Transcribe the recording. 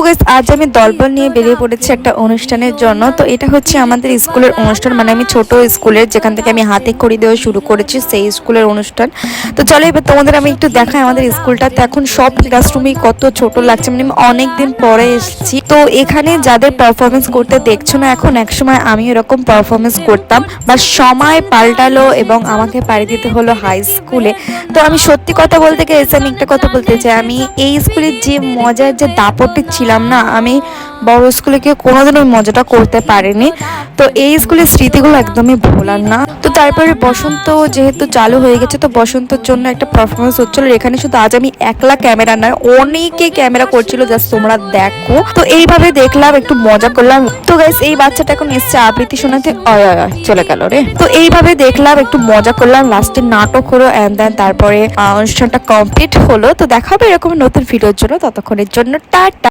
Guys আজ আমি দলবল নিয়ে বেরিয়ে পড়েছি একটা অনুষ্ঠানের জন্য। তো এটা হচ্ছে আমাদের স্কুলের অনুষ্ঠান, মানে আমি ছোট স্কুলের যেখান থেকে আমি হাতে খড়ি দেওয়া শুরু করেছি সেই স্কুলের অনুষ্ঠান। তো চলো এবার তোমাদের আমি একটু দেখাই আমাদের স্কুলটাতে এখন সব ক্লাসরুমই কত ছোট লাগছে, মানে আমি অনেক দিন পরে এসেছি। তো এখানে যাদের পারফরমেন্স করতে দেখছো না এখন, একসময় আমি এরকম পারফরমেন্স করতাম, বা সময় পাল্টালো এবং আমাকে পাড়ি দিতে হলো হাই স্কুলে। তো আমি সত্যি কথা বলতে গেছি, আমি একটা কথা বলতে চাই, আমি এই স্কুলের যে মজার যে দাপটে ছিলাম না, আমি বড় স্কুলে গিয়ে কোনোদিন ওই মজাটা করতে পারিনি। তো এই স্কুলের স্মৃতিগুলো একদমই ভোলার না। তো তারপরে বসন্ত যেহেতু চালু হয়ে গেছে, তো বসন্তর জন্য একটা পারফরমেন্স হচ্ছিল। এখানে শুধু আজ আমি একলা ক্যামেরা নয়, অনেকে ক্যামেরা করছিল, জাস্ট তোমরা দেখো। তো এইভাবে দেখলাম, একটু মজা করলাম। তো গাইস এই বাচ্চাটা এখন এসছে আবৃত্তি শোনাতে, অয় অয় অয় চলে গেল রে। তো এইভাবে দেখলাম, একটু মজা করলাম, লাস্টে নাটক হলো এন্ড দেন তারপরে অনুষ্ঠানটা কমপ্লিট হলো। তো দেখা হবে এরকম নতুন ভিডিওর জন্য, ততক্ষণের জন্য টাটা।